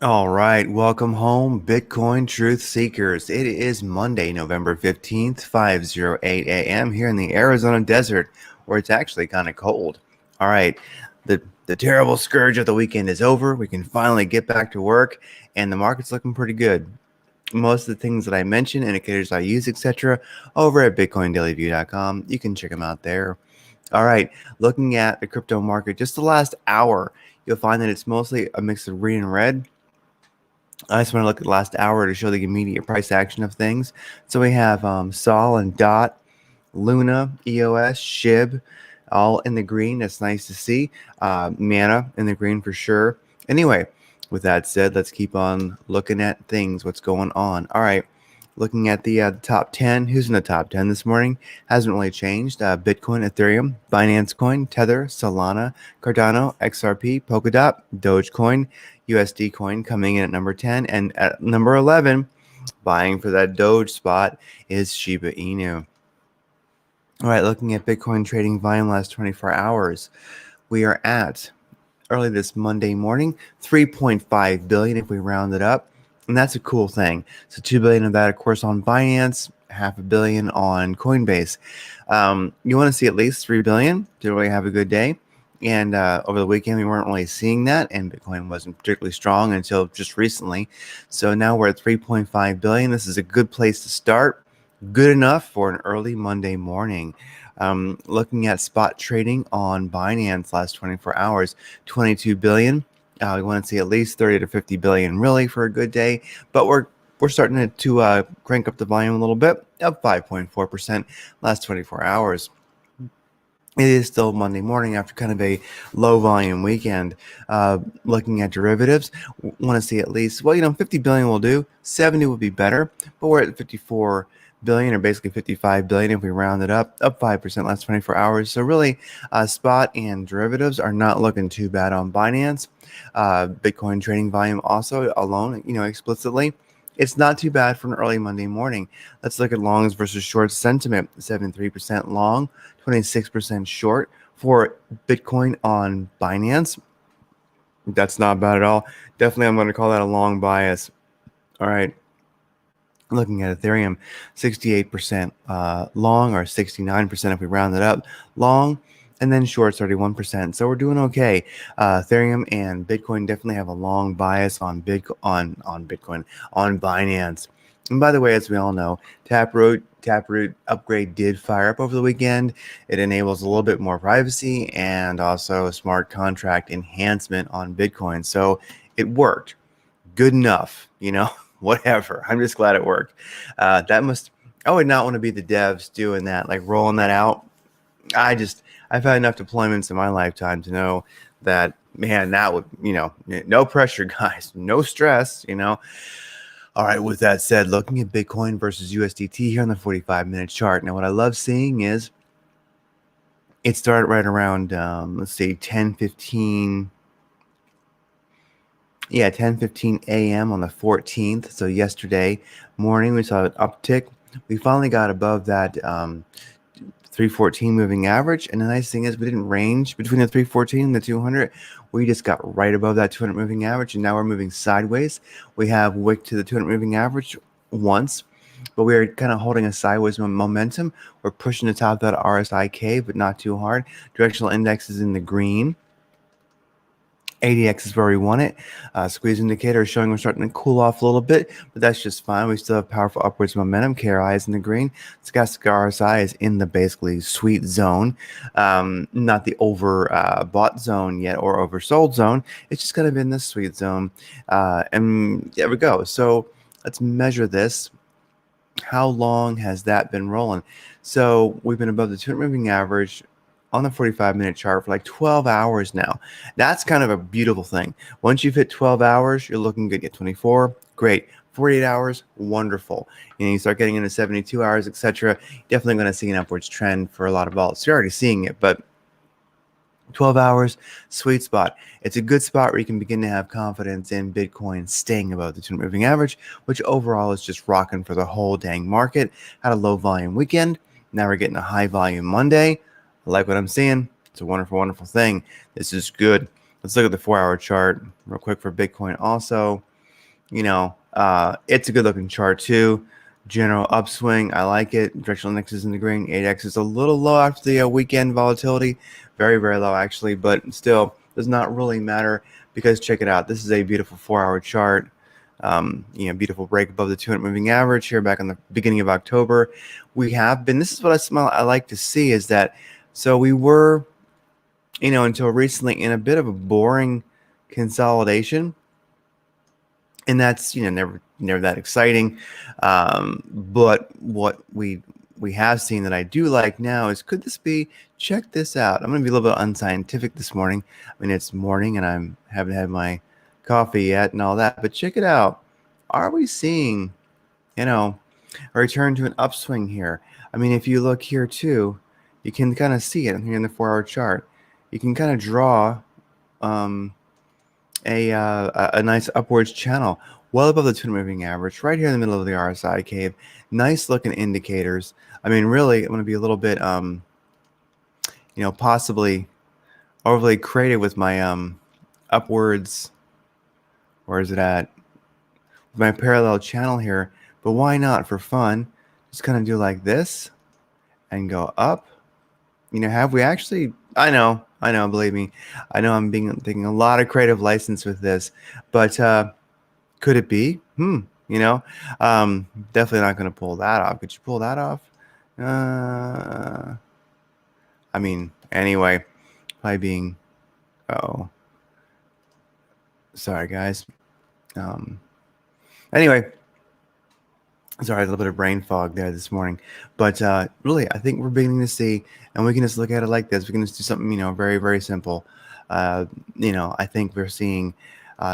All right, welcome home, Bitcoin Truth Seekers. It is Monday, November 15th, 5:08 a.m. here in the Arizona desert, where it's actually kind of cold. All right, the terrible scourge of the weekend is over. We can finally get back to work, and the market's looking pretty good. Most of the things that I mentioned, indicators I use, etc., over at BitcoinDailyView.com. You can check them out there. All right, looking at the crypto market, just the last hour, you'll find that it's mostly a mix of green and red. I just want to look at the last hour to show the immediate price action of things. So we have Sol and Dot, Luna, EOS, SHIB, all in the green. That's nice to see. Mana in the green for sure. Anyway, with that said, let's keep on looking at things, what's going on. All right, looking at the top 10. Who's in the top 10 this morning? Hasn't really changed. Bitcoin, Ethereum, Binance Coin, Tether, Solana, Cardano, XRP, Polkadot, Dogecoin, USD Coin coming in at number 10. And at number 11, buying for that Doge spot, is Shiba Inu. All right, looking at Bitcoin trading volume last 24 hours, we are at early this Monday morning, 3.5 billion if we round it up. And that's a cool thing. So 2 billion of that, of course, on Binance, half a billion on Coinbase. You want to see at least 3 billion to really have a good day. And over the weekend, we weren't really seeing that, and Bitcoin wasn't particularly strong until just recently. So now we're at 3.5 billion. This is a good place to start. Good enough for an early Monday morning. Looking at spot trading on Binance last 24 hours, 22 billion. We want to see at least 30 to 50 billion really for a good day, but we're starting to crank up the volume a little bit, up 5.4% last 24 hours. It is still Monday morning after kind of a low volume weekend. Looking at derivatives, want to see at least, 50 billion will do. 70 would be better, but we're at 54 billion, or basically 55 billion if we round it up 5% last 24 hours. So really, spot and derivatives are not looking too bad on Binance. Bitcoin trading volume also alone, explicitly, it's not too bad for an early Monday morning. Let's look at longs versus short sentiment. 73% long, 26% short for Bitcoin on Binance. That's not bad at all. Definitely, I'm going to call that a long bias. All right. Looking at Ethereum, 68% long, or 69% if we round it up, long, and then shorts 31%. So we're doing okay. Ethereum and Bitcoin definitely have a long bias on Bitcoin, on Binance. And by the way, as we all know, Taproot upgrade did fire up over the weekend. It enables a little bit more privacy and also a smart contract enhancement on Bitcoin. So it worked. Good enough, whatever. I'm just glad it worked. I would not want to be the devs doing that, like rolling that out. I've had enough deployments in my lifetime to know that, man, that would, no pressure, guys, no stress, All right, with that said, looking at Bitcoin versus USDT here on the 45-minute chart. Now, what I love seeing is it started right around, let's see, 10:15. Yeah, 10:15 a.m. on the 14th. So yesterday morning, we saw an uptick. We finally got above that 314 moving average. And the nice thing is we didn't range between the 314 and the 200. We just got right above that 200 moving average, and now we're moving sideways. We have wick to the 200 moving average once, but we're kind of holding a sideways momentum. We're pushing the top of that RSI, but not too hard. Directional index is in the green. ADX is where we want it. Squeeze indicator is showing we're starting to cool off a little bit, but that's just fine. We still have powerful upwards momentum. KRI is in the green. Stochastic RSI is in the basically sweet zone, not the overbought zone yet or oversold zone. It's just kind of in the sweet zone. And there we go. So let's measure this. How long has that been rolling? So we've been above the 200 moving average on the 45-minute chart for like 12 hours now. That's kind of a beautiful thing. Once you've hit 12 hours, you're looking good. Get 24, great. 48 hours, wonderful. You start getting into 72 hours, etc. Definitely going to see an upwards trend for a lot of vaults. You're already seeing it, but 12 hours, sweet spot. It's a good spot where you can begin to have confidence in Bitcoin staying above the 200 moving average, which overall is just rocking for the whole dang market. Had a low volume weekend. Now we're getting a high volume Monday. I like what I'm seeing. It's a wonderful, wonderful thing. This is good. Let's look at the 4-hour chart real quick for Bitcoin also. It's a good looking chart too. General upswing, I like it. Directional index is in the green. ADX is a little low after the weekend volatility, very very low actually, but still does not really matter because check it out. This is a beautiful 4-hour chart. Beautiful break above the 200 moving average here back in the beginning of October. We have been. This is what I like to see is that. So we were, until recently in a bit of a boring consolidation. And that's never that exciting, but what we have seen that I do like now is, could this be, check this out. I'm going to be a little bit unscientific this morning. I mean, it's morning and I haven't had my coffee yet and all that, but check it out. Are we seeing a return to an upswing here? I mean, if you look here too, you can kind of see it here in the 4-hour chart. You can kind of draw a nice upwards channel well above the 200 moving average right here in the middle of the RSI cave. Nice looking indicators. I mean, really, I'm going to be a little bit possibly overly creative with my upwards, where is it at, my parallel channel here, but why not for fun just kind of do like this and go up. Have we actually, I know, believe me, I know I'm taking a lot of creative license with this, but could it be? Definitely not going to pull that off. Could you pull that off? I mean, anyway, probably being, sorry guys. Anyway, sorry, a little bit of brain fog there this morning, but really, I think we're beginning to see, and we can just look at it like this. We can just do something, very, very simple. I think we're seeing,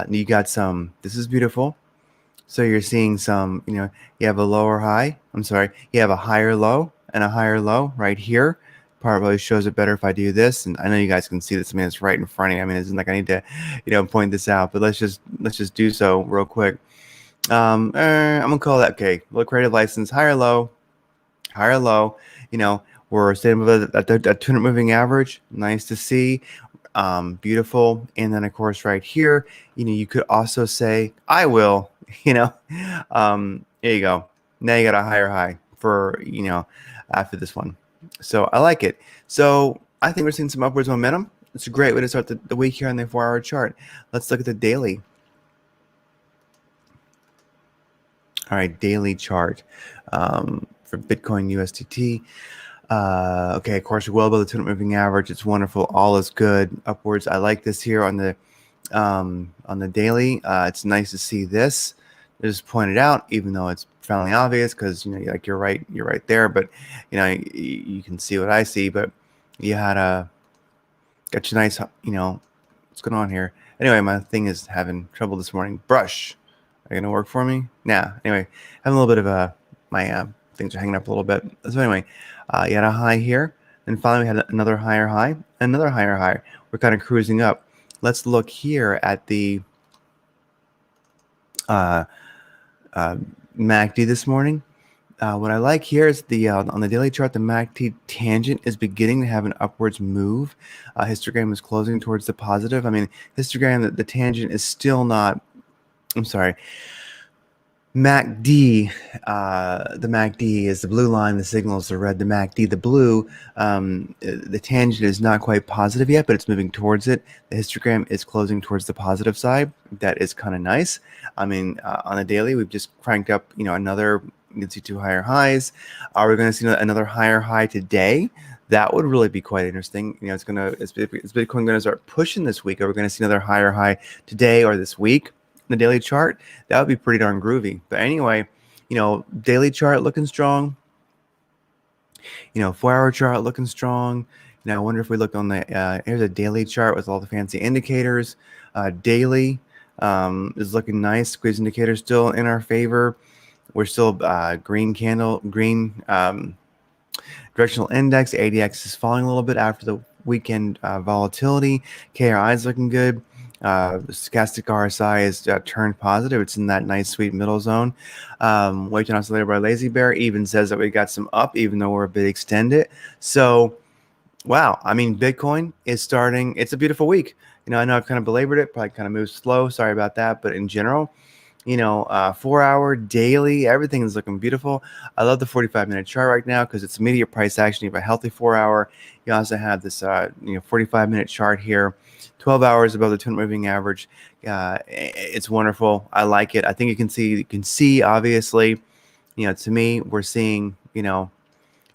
you got some, this is beautiful. So you're seeing some, you have a lower high. I'm sorry, you have a higher low and a higher low right here. Probably shows it better if I do this, and I know you guys can see this. I mean, it's right in front of you. I mean, it's like I need to, point this out, but let's just do so real quick. I'm gonna call that okay. Low creative license, higher low. We're staying above that 200 moving average. Nice to see. Beautiful. And then of course right here, you could also say I will. There you go. Now you got a higher high for after this one. So I like it. So I think we're seeing some upwards momentum. It's a great way to start the week here on the 4-hour chart. Let's look at the daily. All right, daily chart for Bitcoin USDT. Okay, of course, well above the 200 moving average. It's wonderful. All is good. Upwards. I like this here on the daily. It's nice to see this. I just pointed out, even though it's fairly obvious, because you're right there. But you can see what I see. But you had got your nice. What's going on here? Anyway, my thing is having trouble this morning. Brush. Are you gonna work for me? Yeah. Anyway, having a little bit of my things are hanging up a little bit. So anyway, you had a high here, and finally we had another higher high, another higher high. We're kind of cruising up. Let's look here at the MACD this morning. What I like here is the on the daily chart, the MACD tangent is beginning to have an upwards move. Histogram is closing towards the positive. I mean, histogram, the tangent is still not. I'm sorry. MACD, the MACD is the blue line, the signal is the red, the MACD, the blue, the tangent is not quite positive yet, but it's moving towards it. The histogram is closing towards the positive side. That is kind of nice. I mean, on the daily, we've just cranked up, another, you can see 2 higher highs. Are we going to see another higher high today? That would really be quite interesting. Is Bitcoin going to start pushing this week? Are we going to see another higher high today or this week? The daily chart, that would be pretty darn groovy. But anyway, daily chart looking strong. 4-hour chart looking strong. I wonder if we look on the here's a daily chart with all the fancy indicators. Daily is looking nice. Squeeze indicator still in our favor. We're still green candle, green directional index. ADX is falling a little bit after the weekend volatility. KRI is looking good. The stochastic RSI is turned positive. It's in that nice sweet middle zone. Wait on oscillator by Lazy Bear even says that we got some up, even though we're a bit extended. So, wow. I mean, Bitcoin is starting. It's a beautiful week. I know I've kind of belabored it, probably kind of moved slow. Sorry about that. But in general, 4 hour, daily, everything is looking beautiful. I love the 45-minute chart right now because it's immediate price action. You have a healthy 4 hour. You also have this 45-minute chart here, 12 hours above the 200 moving average. It's wonderful. I like it. I think you can see obviously, to me, we're seeing,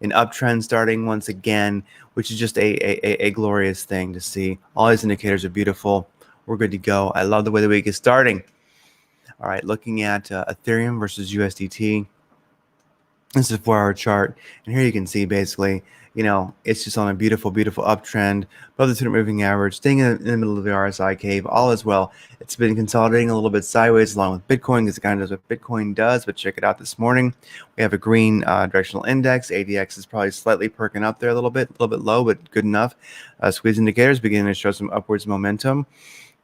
an uptrend starting once again, which is just a glorious thing to see. All these indicators are beautiful. We're good to go. I love the way the week is starting. All right, looking at Ethereum versus USDT. This is a 4 hour chart, and here you can see basically, it's just on a beautiful, beautiful uptrend above the 200 moving average, staying in the middle of the RSI cave. All is well. It's been consolidating a little bit sideways along with Bitcoin because it kind of does what Bitcoin does. But check it out this morning. We have a green directional index. ADX is probably slightly perking up there a little bit low, but good enough. Squeeze indicators beginning to show some upwards momentum.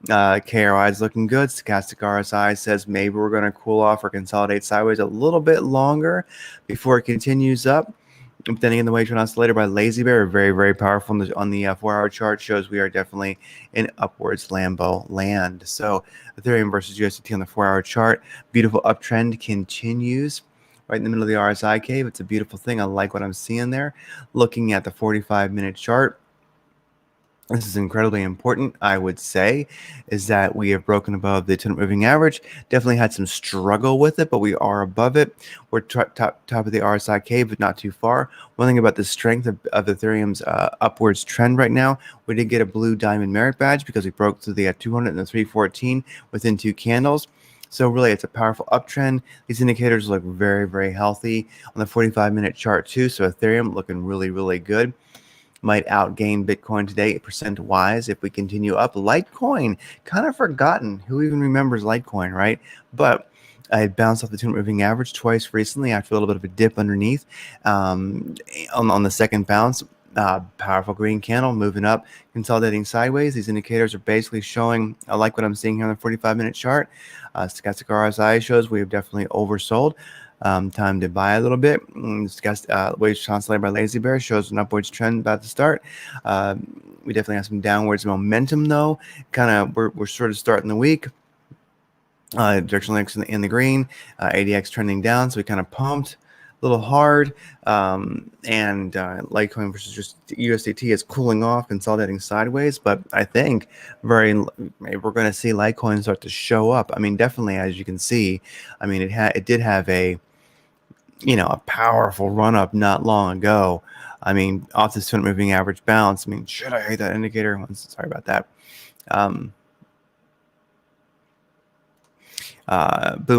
KRI is looking good. Stochastic RSI says maybe we're going to cool off or consolidate sideways a little bit longer before it continues up. Depending on the wager oscillator by Lazy Bear, very, very powerful on the 4 hour chart, shows we are definitely in upwards Lambo land. So Ethereum versus USDT on the 4 hour chart, beautiful uptrend continues right in the middle of the RSI cave. It's a beautiful thing. I like what I'm seeing there. Looking at the 45-minute chart, this is incredibly important, I would say, is that we have broken above the 200 moving average. Definitely had some struggle with it, but we are above it. We're top of the RSI cave, but not too far. One thing about the strength of Ethereum's upwards trend right now, we did get a blue diamond merit badge because we broke through the 200 and the 314 within 2 candles. So really, it's a powerful uptrend. These indicators look very, very healthy on the 45-minute chart too. So Ethereum looking really, really good. Might outgain Bitcoin today percent-wise if we continue up. Litecoin, kind of forgotten. Who even remembers Litecoin, right? But I bounced off the 200 moving average twice recently after a little bit of a dip underneath. On the second bounce, powerful green candle moving up, consolidating sideways. These indicators are basically showing, I like what I'm seeing here on the 45-minute chart. Stochastic RSI shows we have definitely oversold. Time to buy a little bit. Wage translated by Lazy Bear shows an upwards trend about to start. We definitely have some downwards momentum though. We're sort of starting the week. Directional index in the green. ADX trending down, so we kind of pumped a little hard. And Litecoin versus just USDT is cooling off, consolidating sideways. But I think maybe we're going to see Litecoin start to show up. I mean, definitely, as you can see, I mean, it did have a powerful run up not long ago. I mean, off this 200 moving average bounce. I mean, should I hate that indicator? Sorry about that. Boom,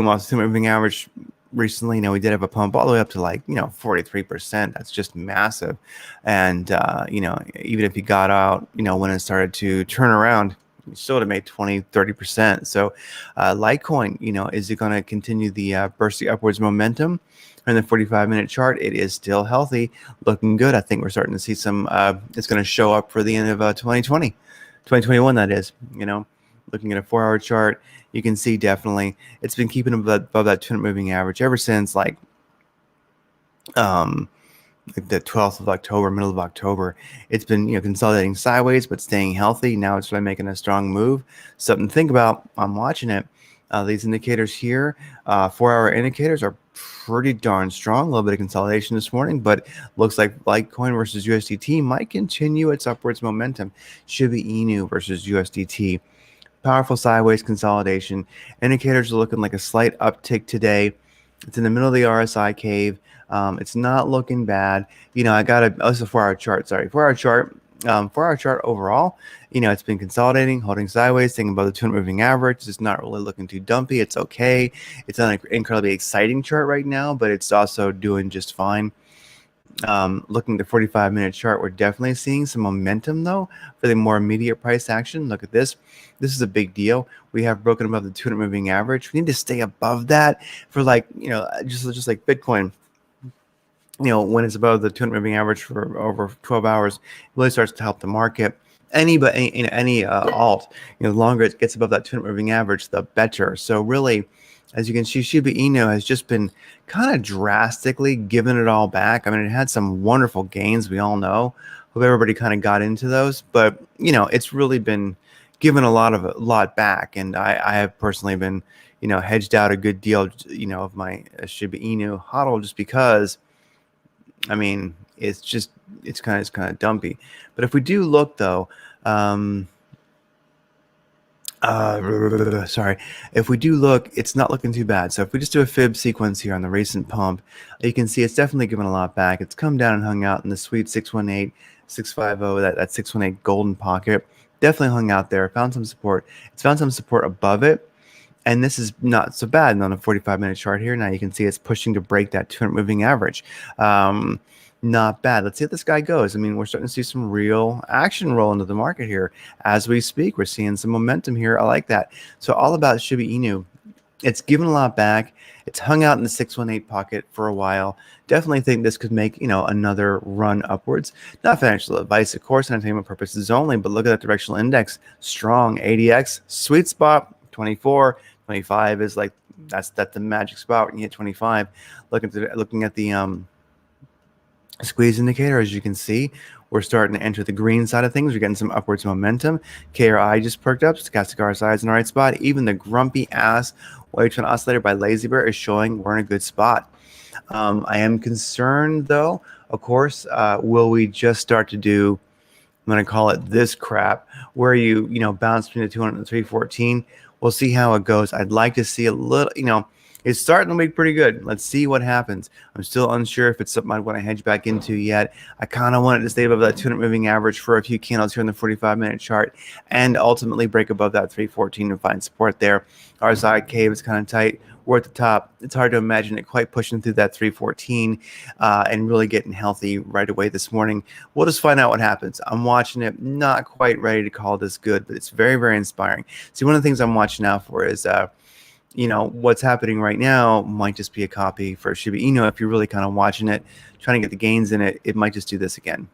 off the 200 moving average recently. We did have a pump all the way up to 43%. That's just massive. And even if you got out, when it started to turn around, you still would have made 20-30%. So Litecoin, is it going to continue the bursty upwards momentum? In the 45-minute chart, it is still healthy, looking good. I think we're starting to see some, it's going to show up for the end of 2021, that is. Looking at a 4 hour chart, you can see definitely it's been keeping above that 200 moving average ever since the 12th of October, middle of October. It's been consolidating sideways but staying healthy. Now it's really making a strong move. Something to think about. I'm watching it. These indicators here, 4 hour indicators, are pretty darn strong. A little bit of consolidation this morning, but looks like Litecoin versus USDT might continue its upwards momentum. Should be Inu versus USDT. Powerful sideways consolidation. Indicators are looking like a slight uptick today. It's in the middle of the RSI cave. It's not looking bad. It's a 4 hour chart. Sorry, 4 hour chart. 4 hour chart overall, it's been consolidating, holding sideways, staying above the 200 moving average. It's not really looking too dumpy. It's okay. It's not an incredibly exciting chart right now, but it's also doing just fine. Looking at the 45-minute chart, we're definitely seeing some momentum though for the more immediate price action. Look at this. This is a big deal. We have broken above the 200 moving average. We need to stay above that for just like Bitcoin. When it's above the 200 moving average for over 12 hours, it really starts to help the market. Any alt, the longer it gets above that 200 moving average, the better. So really, as you can see, Shiba Inu has just been kind of drastically giving it all back. I mean, it had some wonderful gains, we all know. Hope everybody kind of got into those, but it's really been given a lot back. And I have personally been, hedged out a good deal, of my Shiba Inu hodl, just because, I mean, it's kind of dumpy. But if we do look though, sorry, if we do look, it's not looking too bad. So if we just do a fib sequence here on the recent pump, you can see it's definitely given a lot back. It's come down and hung out in the sweet 618, 650, that 618 golden pocket. Definitely hung out there, found some support. It's found some support above it. And this is not so bad on a 45-minute chart here. Now you can see it's pushing to break that 200 moving average. Not bad. Let's see how this guy goes. I mean, we're starting to see some real action roll into the market here as we speak. We're seeing some momentum here. I like that. So all about Shiba Inu. It's given a lot back. It's hung out in the 618 pocket for a while. Definitely think this could make, another run upwards. Not financial advice, of course, entertainment purposes only, but look at that directional index. Strong ADX, sweet spot, 24, 25 is like, that's the magic spot when you hit 25. Looking at the squeeze indicator, as you can see, we're starting to enter the green side of things. We're getting some upwards momentum. KRI just perked up. Stochastic RSI is in the right spot. Even the grumpy ass Wave oscillator by Lazy Bear is showing we're in a good spot. I am concerned though, of course, will we just start to do, I'm going to call it this crap, where you bounce between the 200 and 314. We'll see how it goes. I'd like to see a little, it's starting the week pretty good. Let's see what happens. I'm still unsure if it's something I want to hedge back into yet. I kind of want it to stay above that 200 moving average for a few candles here in the 45-minute chart and ultimately break above that 314 and find support there. RSI cave is kind of tight. We're at the top. It's hard to imagine it quite pushing through that 314 and really getting healthy right away this morning. We'll just find out what happens. I'm watching it, not quite ready to call this good, but it's very, very inspiring. See, one of the things I'm watching out for is what's happening right now might just be a copy for Shiba Inu. If you're really kind of watching it, trying to get the gains in it, it might just do this again.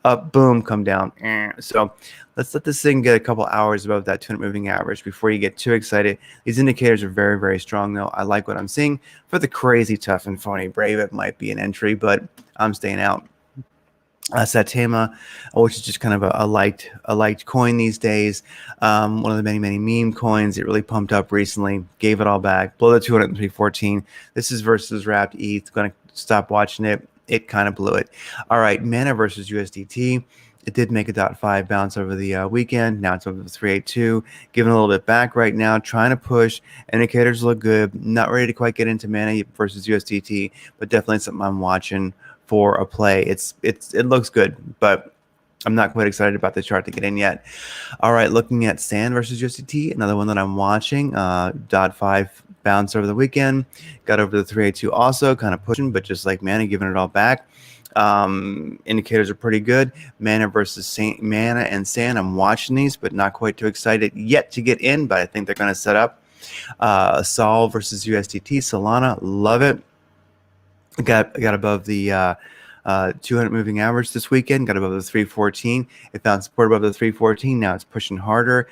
Up, boom, come down. So let's let this thing get a couple hours above that 200 moving average before you get too excited. These indicators are very, very strong, though. I like what I'm seeing. For the crazy, tough, and phony brave, it might be an entry, but I'm staying out. Satema, which is just kind of a liked coin these days. One of the many meme coins. It really pumped up recently. Gave it all back. Below the 200 and 314. This is versus wrapped ETH. Going to stop watching it. It kind of blew it. All right, Mana versus USDT. It did make a .5 bounce over the weekend. Now it's over the 382. Giving a little bit back right now. Trying to push. Indicators look good. Not ready to quite get into Mana versus USDT, but definitely something I'm watching for a play. It looks good, but I'm not quite excited about the chart to get in yet. All right, looking at Sand versus USDT, another one that I'm watching. .5 bounce over the weekend, got over the 382 also, kind of pushing, but just like Mana, giving it all back. Indicators are pretty good. Mana versus Mana and Sand, I'm watching these, but not quite too excited yet to get in, but I think they're going to set up. Sol versus USDT, Solana, love it. Got above the 200 moving average this weekend. Got above the 314. It found support above the 314. Now it's pushing harder.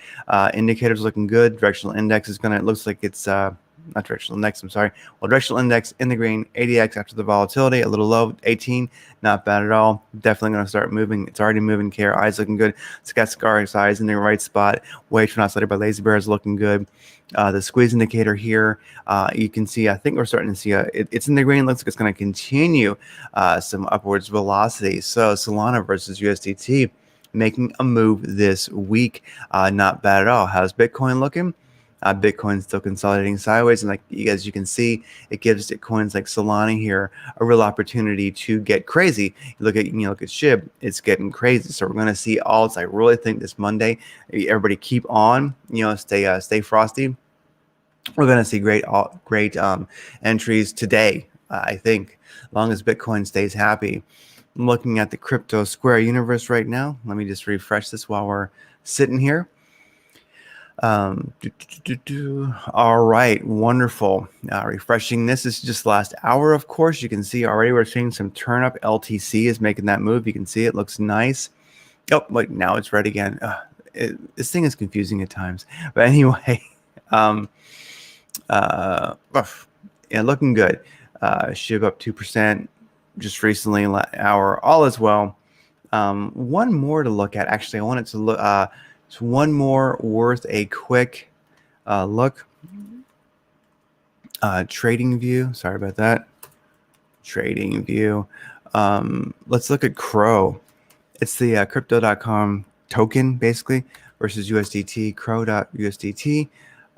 Indicators looking good. Directional index is gonna. It looks like it's not directional index. I'm sorry. Well, directional index in the green. ADX after the volatility, a little low. 18. Not bad at all. Definitely gonna start moving. It's already moving. KRI is looking good. Stochastic RSI is in the right spot. Wave oscillator by Lazy Bear is looking good. The squeeze indicator here, you can see, I think we're starting to see it's in the green. Looks like it's going to continue some upwards velocity. So Solana versus USDT making a move this week. Not bad at all. How's Bitcoin looking? Bitcoin's still consolidating sideways, and like as you can see, it gives coins like Solana here a real opportunity to get crazy. Look at SHIB, it's getting crazy. So we're going to see alts. I really think this Monday, everybody keep on, stay frosty. We're going to see great entries today. I think, as long as Bitcoin stays happy. I'm looking at the crypto Square universe right now. Let me just refresh this while we're sitting here. All right, wonderful. Refreshing. This is just last hour, of course. You can see already we're seeing some turn up. LTC is making that move. You can see it looks nice. Oh, wait, now it's red again. This thing is confusing at times. But anyway, yeah, looking good. SHIB up 2% just recently, hour. All is well. One more to look at. Actually, I wanted to look. It's one more worth a quick look. Trading view. Sorry about that. Trading view. Let's look at Crow. It's the crypto.com token basically versus USDT. Crow.USDT.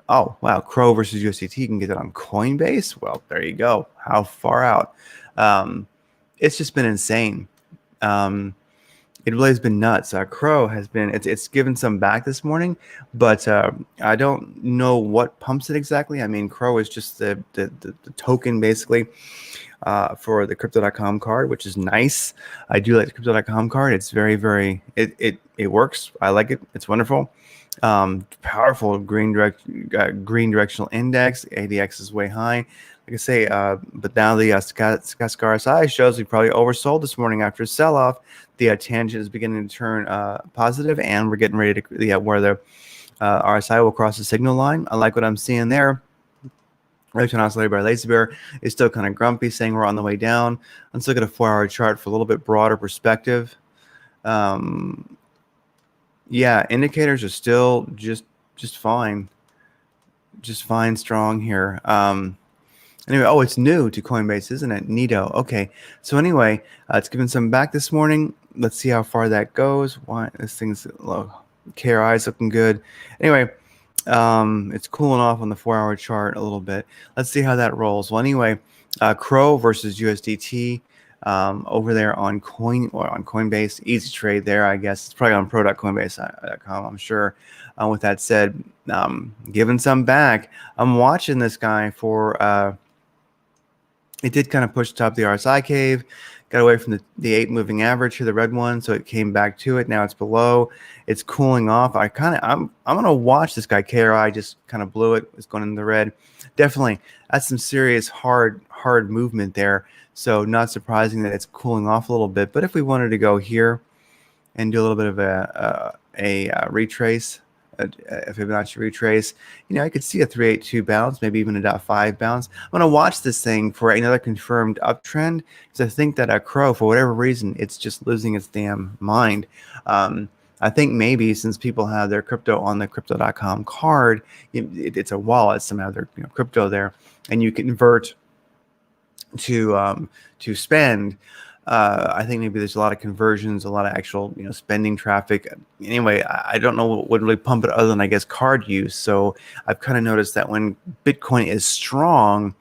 Oh, wow. Crow versus USDT. You can get that on Coinbase. Well, there you go. How far out? It's just been insane. It really has been nuts. Crow has been, it's given some back this morning, but I don't know what pumps it exactly. I mean, Crow is just the token basically for the crypto.com card, which is nice. I do like the crypto.com card. It's very, it works. I like it. It's wonderful. Powerful green directional index. ADX is way high. Like I say, but now the Stochastic RSI shows we probably oversold this morning after a sell-off. The tangent is beginning to turn positive, and we're getting ready to where the RSI will cross the signal line. I like what I'm seeing there. Return oscillator by Lazy Bear is still kind of grumpy, saying we're on the way down. Let's look at a 4-hour chart for a little bit broader perspective. Yeah, indicators are still just fine. Just fine, strong here. Anyway, oh, it's new to Coinbase, isn't it? Neato. Okay. So anyway, it's given some back this morning. Let's see how far that goes. Why this thing's low. KRI is looking good. Anyway, it's cooling off on the 4-hour chart a little bit. Let's see how that rolls. Well, anyway, Crow versus USDT over there on Coinbase. Easy trade there, I guess. It's probably on pro.coinbase.com, I'm sure. With that said, giving some back. I'm watching this guy for it did kind of push top of the RSI cave, got away from the 8 moving average here, the red one, so it came back to it. Now it's below. It's cooling off. I'm gonna watch this guy. KRI just kind of blew it. It's going in the red. Definitely, that's some serious hard movement there. So not surprising that it's cooling off a little bit. But if we wanted to go here and do a little bit of a retrace, a Fibonacci retrace, I could see a 382 bounce, maybe even a .5 bounce. I'm going to watch this thing for another confirmed uptrend because I think that Crow, for whatever reason, it's just losing its damn mind. I think maybe since people have their crypto on the crypto.com card, it's a wallet, somehow their crypto there, and you convert to spend. I think maybe there's a lot of conversions, a lot of actual spending traffic. Anyway, I don't know what would really pump it other than I guess card use. So I've kind of noticed that when Bitcoin is strong,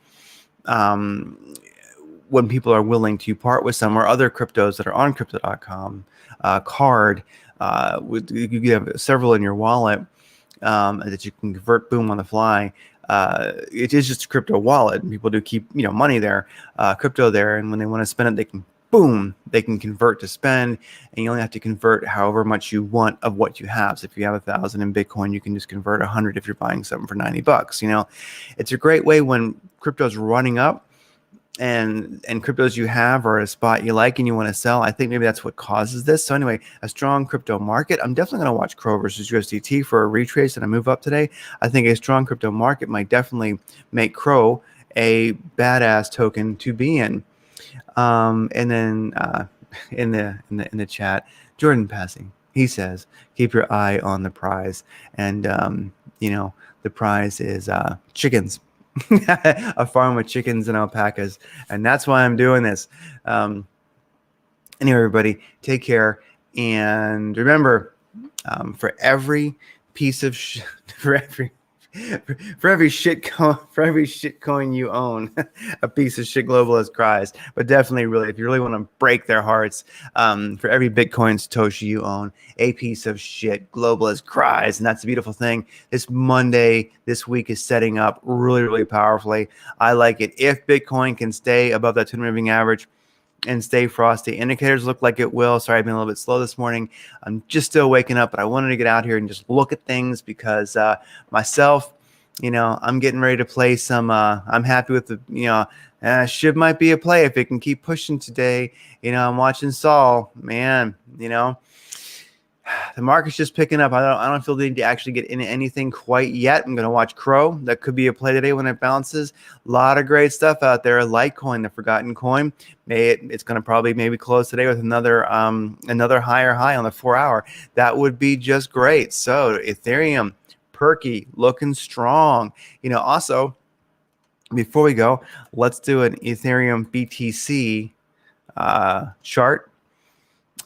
when people are willing to part with some or other cryptos that are on crypto.com card, you have several in your wallet that you can convert boom on the fly. It is just a crypto wallet, and people do keep money there, crypto there, and when they want to spend it, they can convert to spend, and you only have to convert however much you want of what you have. So if you have 1,000 in Bitcoin, you can just convert 100 if you're buying something for $90. It's a great way when crypto's running up and cryptos you have are at a spot you like and you want to sell. I think maybe that's what causes this. So anyway, a strong crypto market. I'm definitely going to watch Crow versus USDT for a retrace and a move up today. I think a strong crypto market might definitely make Crow a badass token to be in. And then in the chat, Jordan Passing, he says, keep your eye on the prize. And the prize is chickens. A farm with chickens and alpacas, and that's why I'm doing this. Anyway, everybody, take care, and remember, for every piece of for every shit coin you own, a piece of shit globalist cries. But definitely, really, if you really want to break their hearts, for every Bitcoin Satoshi you own, a piece of shit globalist cries. And that's the beautiful thing. This Monday, this week is setting up really powerfully. I like it. If Bitcoin can stay above that 200 moving average and stay frosty, indicators look like it will. Sorry, I've been a little bit slow this morning. I'm just still waking up, but I wanted to get out here and just look at things because myself, I'm getting ready to play some. I'm happy with the, Shib might be a play if it can keep pushing today. I'm watching Saul, man. The market's just picking up. I don't feel the need to actually get into anything quite yet. I'm going to watch Crow. That could be a play today when it bounces. A lot of great stuff out there. Litecoin, the forgotten coin. It's going to probably maybe close today with another higher high on the 4-hour. That would be just great. So Ethereum, perky, looking strong. Also, Before we go, let's do an Ethereum BTC chart.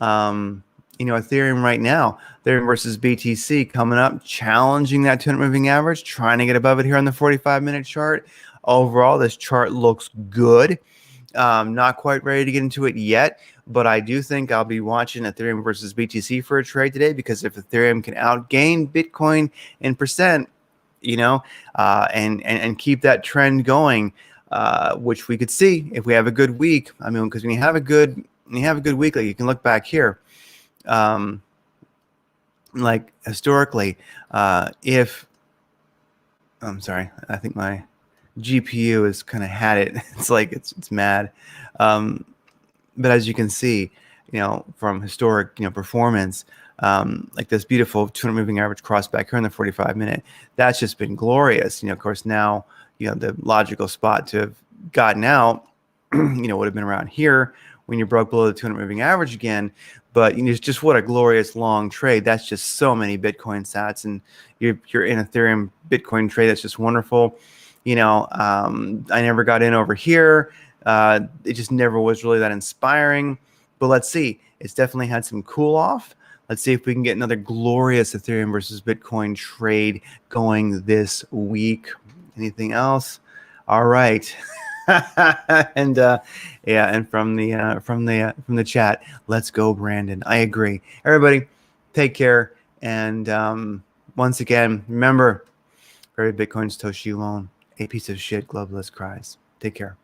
Ethereum right now, Ethereum versus BTC coming up, challenging that 200 moving average, trying to get above it here on the 45-minute chart. Overall, this chart looks good. Not quite ready to get into it yet, but I do think I'll be watching Ethereum versus BTC for a trade today, because if Ethereum can outgain Bitcoin in percent, and keep that trend going, which we could see if we have a good week. I mean, because when you have a good week, like you can look back here, like historically, if I'm sorry, I think my GPU has kind of had it. It's like it's mad. But as you can see, from historic, performance, like this beautiful 200 moving average cross back here in the 45-minute, that's just been glorious. Of course, now, the logical spot to have gotten out, would have been around here when you broke below the 200 moving average again. But it's just what a glorious long trade. That's just so many Bitcoin sats, and you're in Ethereum Bitcoin trade. That's just wonderful. I never got in over here. It just never was really that inspiring. But let's see. It's definitely had some cool off. Let's see if we can get another glorious Ethereum versus Bitcoin trade going this week. Anything else? All right. And from the chat, let's go, Brandon. I agree. Everybody, take care. And once again, remember, for every Bitcoin Satoshi alone, a piece of shit globalist cries. Take care.